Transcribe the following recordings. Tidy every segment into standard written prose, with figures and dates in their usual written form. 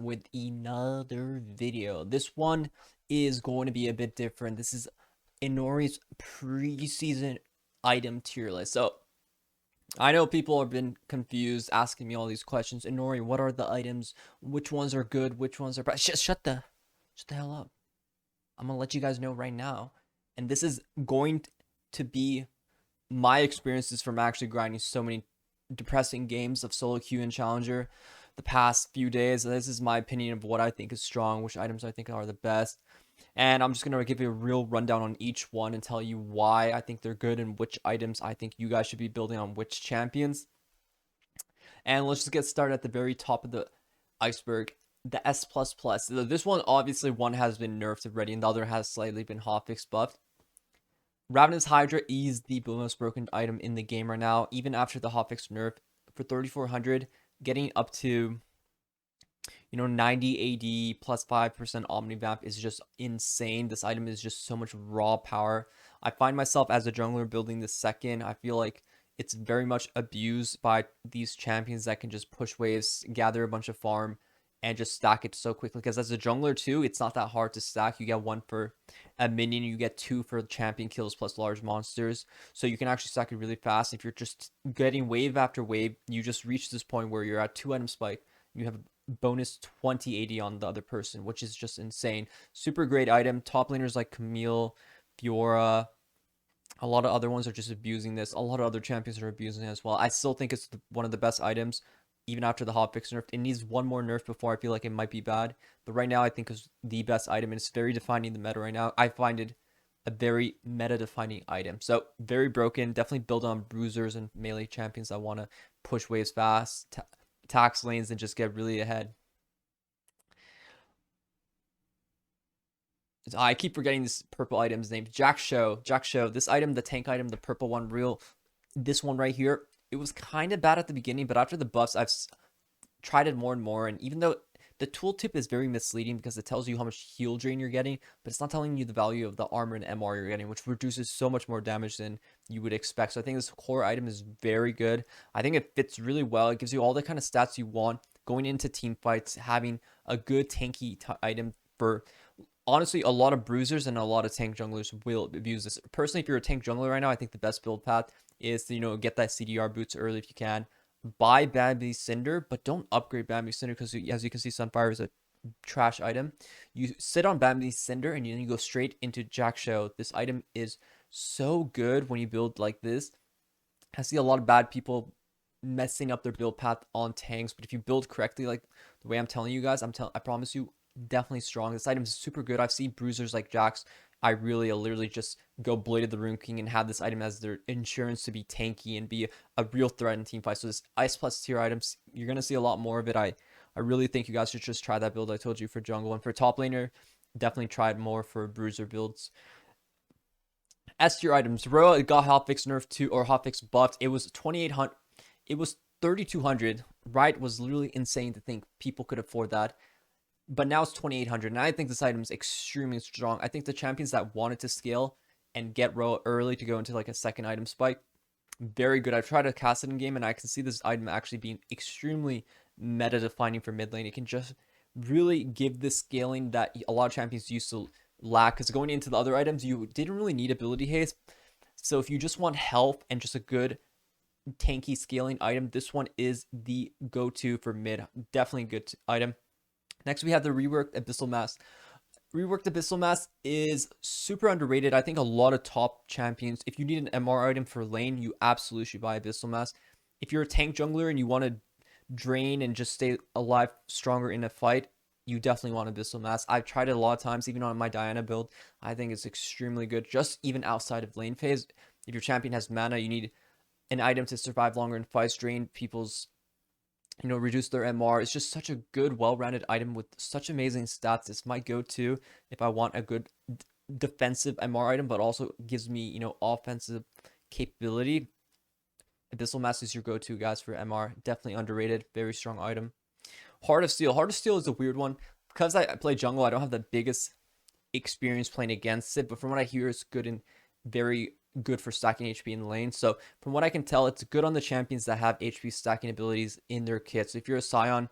with another video. This one is going to be a bit different. This is Inori's preseason item tier list. So I know people have been confused, asking me all these questions. Inori, what are the items? Which ones are good? Which ones are bad? Shut the hell up. I'm gonna let you guys know right now. And this is going to be my experiences from actually grinding so many depressing games of solo queue and challenger the past few days. This is my opinion of what I think is strong, which items I think are the best. And I'm just going to give you a real rundown on each one and tell you why I think they're good and which items I think you guys should be building on which champions. And let's just get started at the very top of the iceberg, the S++. This one, obviously, one has been nerfed already and the other has slightly been hotfix buffed. Ravenous Hydra is the most broken item in the game right now, even after the hotfix nerf. For 3400, getting up to 90 AD plus 5% Omnivamp is just insane. This item is just so much raw power. I find myself as a jungler building the second. I feel like it's very much abused by these champions that can just push waves, gather a bunch of farm, and just stack it so quickly. Because as a jungler too, it's not that hard to stack. You get one for a minion, you get two for champion kills plus large monsters. So you can actually stack it really fast. If you're just getting wave after wave, you just reach this point where you're at 2 item spike. You have bonus 2080 on the other person, which is just insane. Super great item. Top laners like Camille, Fiora, a lot of other ones are just abusing this. A lot of other champions are abusing it as well. I still think it's one of the best items, even after the hotfix nerf. It needs one more nerf before I feel like it might be bad. But right now, I think it's the best item, and it's very defining the meta right now. I find it a very meta-defining item. So very broken. Definitely build on bruisers and melee champions that want to push waves fast, tax lanes, and just get really ahead. I keep forgetting this purple item's name. Jak'Sho. This item, the tank item, the purple one, this one right here, it was kind of bad at the beginning, but after the buffs, I've tried it more and more. And even though the tooltip is very misleading because it tells you how much heal drain you're getting, but it's not telling you the value of the armor and MR you're getting, which reduces so much more damage than you would expect. So I think this core item is very good. I think it fits really well. It gives you all the kind of stats you want going into team fights, having a good tanky item for honestly a lot of bruisers and a lot of tank junglers will abuse this. Personally, if you're a tank jungler right now, I think the best build path is to get that CDR boots early if you can. Buy Bambi Cinder, but don't upgrade Bambi Cinder because as you can see, Sunfire is a trash item. You sit on Bambi Cinder and then you go straight into Jak'Sho. This item is so good when you build like this. I see a lot of bad people messing up their build path on tanks, but if you build correctly, like the way I'm telling you guys, I promise you, definitely strong. This item is super good. I've seen bruisers like Jax. I literally just go Blade of the Rune King and have this item as their insurance to be tanky and be a real threat in team fights. So this Ice Plus tier items, you're gonna see a lot more of it. I really think you guys should just try that build I told you for jungle. And for top laner, definitely try it more for bruiser builds. S tier items. Roa got hotfix nerfed to or hotfix buffed. It was 2800. It was 3200. Right was literally insane to think people could afford that. But now it's 2800, and I think this item is extremely strong. I think the champions that wanted to scale and get Roa early to go into like a second item spike, very good. I've tried to cast it in game, and I can see this item actually being extremely meta defining for mid lane. It can just really give the scaling that a lot of champions used to lack. Because going into the other items, you didn't really need ability haste. So if you just want health and just a good tanky scaling item, this one is the go-to for mid. Definitely a good item. Next, we have the reworked Abyssal Mask. Reworked Abyssal Mask is super underrated. I think a lot of top champions, if you need an MR item for lane, you absolutely should buy Abyssal Mask. If you're a tank jungler and you want to drain and just stay alive stronger in a fight, you definitely want Abyssal Mask. I've tried it a lot of times, even on my Diana build. I think it's extremely good, just even outside of lane phase. If your champion has mana, you need an item to survive longer in fights, drain people's reduce their MR. It's just such a good, well-rounded item with such amazing stats. It's my go-to if I want a good defensive MR item, but also gives me, offensive capability. Abyssal Mask is your go-to, guys, for MR. Definitely underrated. Very strong item. Heart of Steel. Heart of Steel is a weird one. Because I play jungle, I don't have the biggest experience playing against it, but from what I hear, it's good and very good for stacking HP in the lane. So from what I can tell, it's good on the champions that have HP stacking abilities in their kit. So if you're a Scion,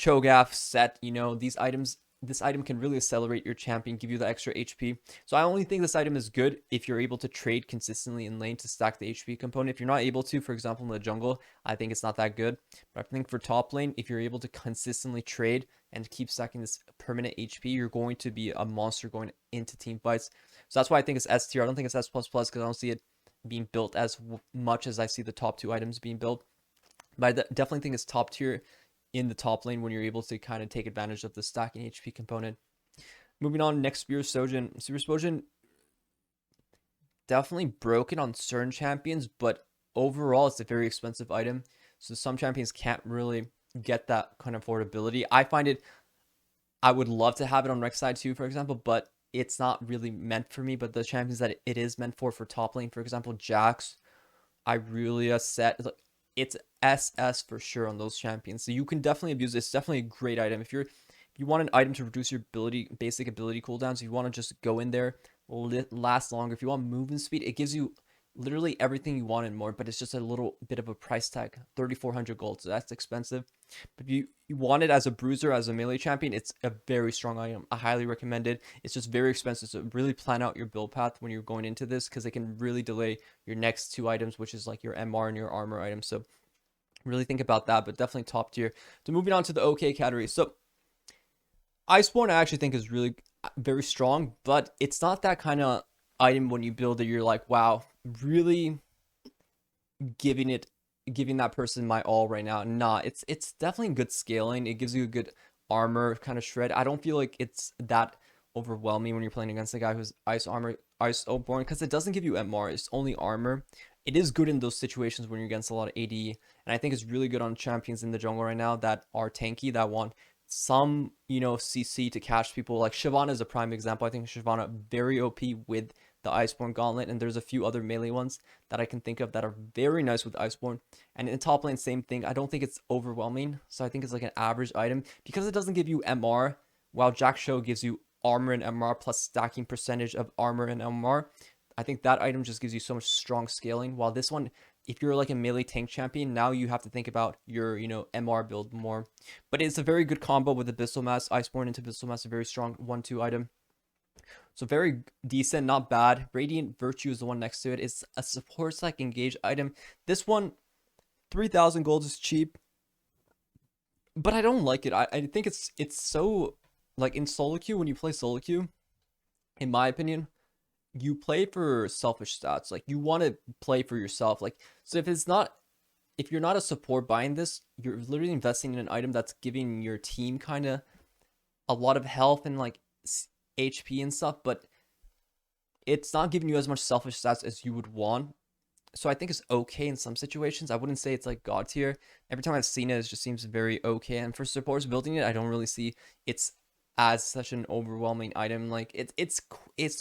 Cho'Gath, Set, these items, this item can really accelerate your champion, give you the extra HP. So I only think this item is good if you're able to trade consistently in lane to stack the HP component. If you're not able to, for example, in the jungle, I think it's not that good. But I think for top lane, if you're able to consistently trade and keep stacking this permanent HP, you're going to be a monster going into team fights. So that's why I think it's S tier. I don't think it's S++ because I don't see it being built as much as I see the top 2 items being built. But I definitely think it's top tier in the top lane when you're able to kind of take advantage of the stacking HP component. Moving on, next Spear Shojin. Spear Shojin definitely broken on certain champions, but overall it's a very expensive item. So some champions can't really get that kind of affordability. I find it, I would love to have it on Rek'Sai too, for example, but it's not really meant for me. But the champions that it is meant for top lane, for example, Jax, Irelia, Set, it's SS for sure on those champions. So you can definitely abuse it. It's definitely a great item. If you want an item to reduce your basic ability cooldowns, if you want to just go in there, last longer, if you want movement speed, it gives you literally everything you want and more, but it's just a little bit of a price tag, 3,400 gold, so that's expensive. But if you want it as a bruiser, as a melee champion, it's a very strong item. I highly recommend it. It's just very expensive, so really plan out your build path when you're going into this, because it can really delay your next 2 items, which is like your MR and your armor items. So really think about that, but definitely top tier. So moving on to the OK category. So Iceborn I actually think is really very strong, but it's not that kind of item when you build it you're like, wow, really giving that person my all right now. Nah, it's definitely good scaling. It gives you a good armor kind of shred. I don't feel like it's that overwhelming when you're playing against a guy who's Iceborn, because it doesn't give you MR, it's only armor. It is good in those situations when you're against a lot of AD, and I think it's really good on champions in the jungle right now that are tanky, that want some, CC to catch people. Like Shyvana is a prime example. I think Shyvana very OP with the Iceborn Gauntlet, and there's a few other melee ones that I can think of that are very nice with Iceborn. And in top lane, same thing. I don't think it's overwhelming, so I think it's like an average item because it doesn't give you MR, while Jak'Sho gives you armor and MR plus stacking percentage of armor and MR. I think that item just gives you so much strong scaling, while this one, if you're like a melee tank champion, now you have to think about your, MR build more. But it's a very good combo with Abyssal Mask. Iceborn into Abyssal Mask, a very strong 1-2 item. So very decent, not bad. Radiant Virtue is the one next to it. It's a support like engage item. This one, 3,000 gold is cheap, but I don't like it. I think it's so, like in solo queue, when you play solo queue, in my opinion, you play for selfish stats. Like you want to play for yourself. Like, so if you're not a support buying this, you're literally investing in an item that's giving your team kind of a lot of health and like HP and stuff, but it's not giving you as much selfish stats as you would want. So I think it's okay in some situations. I wouldn't say it's like god tier. Every time I've seen it, it just seems very okay. And for supports building it, I don't really see it's as such an overwhelming item. Like it's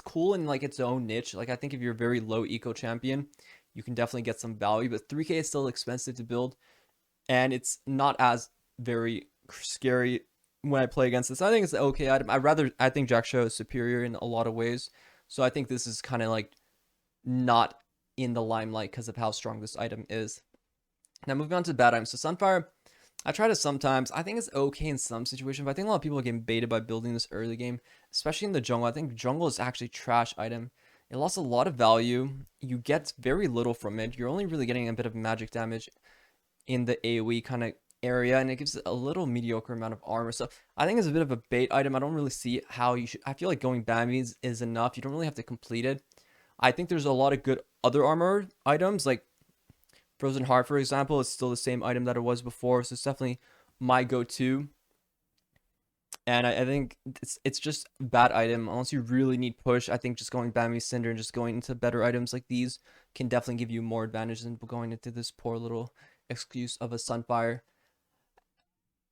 cool in like its own niche. Like I think if you're a very low eco champion, you can definitely get some value, but 3K is still expensive to build, and it's not as very scary when I play against this. I think it's an okay item. I think Jak'Sho is superior in a lot of ways, so I think this is kind of like not in the limelight because of how strong this item is. Now moving on to bad items. So Sunfire, I try to sometimes. I think it's okay in some situations, but I think a lot of people are getting baited by building this early game, especially in the jungle. I think jungle is actually trash item. It lost a lot of value. You get very little from it. You're only really getting a bit of magic damage in the AoE kind of area, and it gives a little mediocre amount of armor. So I think it's a bit of a bait item. I don't really see how you should. I feel like going Bambies is enough. You don't really have to complete it. I think there's a lot of good other armor items, like Frozen Heart, for example, is still the same item that it was before, so it's definitely my go-to. And I think it's just a bad item unless you really need push. I think just going Bambi Cinder and just going into better items like these can definitely give you more advantage than going into this poor little excuse of a Sunfire.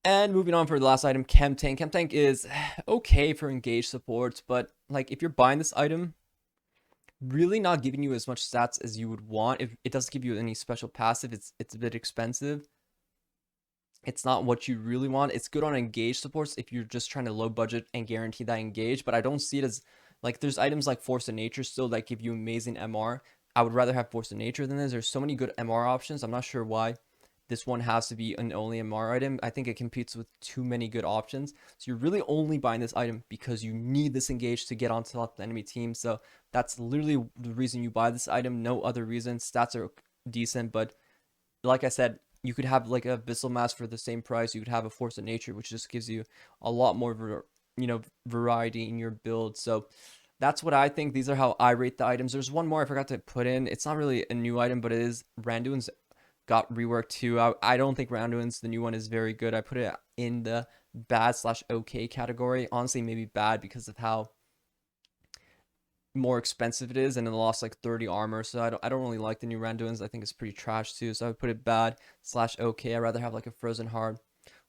And moving on for the last item, Chem Tank. Chem Tank is okay for engage supports, but like if you're buying this item, really not giving you as much stats as you would want. If it doesn't give you any special passive, it's a bit expensive. It's not what you really want. It's good on engage supports if you're just trying to low budget and guarantee that engage, but I don't see it as like there's items like Force of Nature still that give you amazing MR. I would rather have Force of Nature than this. There's so many good MR options. I'm not sure why this one has to be an only MR item. I think it competes with too many good options. So you're really only buying this item because you need this engage to get onto the enemy team. So that's literally the reason you buy this item. No other reason. Stats are decent, but like I said, you could have like a Abyssal Mask for the same price. You could have a Force of Nature, which just gives you a lot more, variety in your build. So that's what I think. These are how I rate the items. There's one more I forgot to put in. It's not really a new item, but it is Randuin's got reworked too. I don't think Randuin's, the new one, is very good. I put it in the bad/okay category. Honestly, maybe bad because of how more expensive it is, and it lost like 30 armor. So I don't really like the new Randuin's. I think it's pretty trash too. So I would put it bad/okay. I'd rather have like a Frozen Heart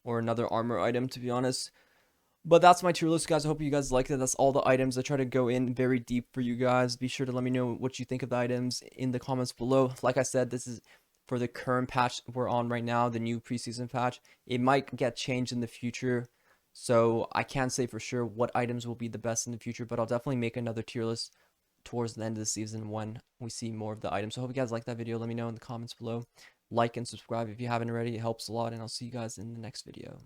or another armor item, to be honest. But that's my tier list, guys. I hope you guys liked it. That's all the items. I try to go in very deep for you guys. Be sure to let me know what you think of the items in the comments below. Like I said, this is for the current patch we're on right now, the new preseason patch. It might get changed in the future, so I can't say for sure what items will be the best in the future, but I'll definitely make another tier list towards the end of the season when we see more of the items. So I hope you guys like that video. Let me know in the comments below. Like and subscribe if you haven't already. It helps a lot, and I'll see you guys in the next video.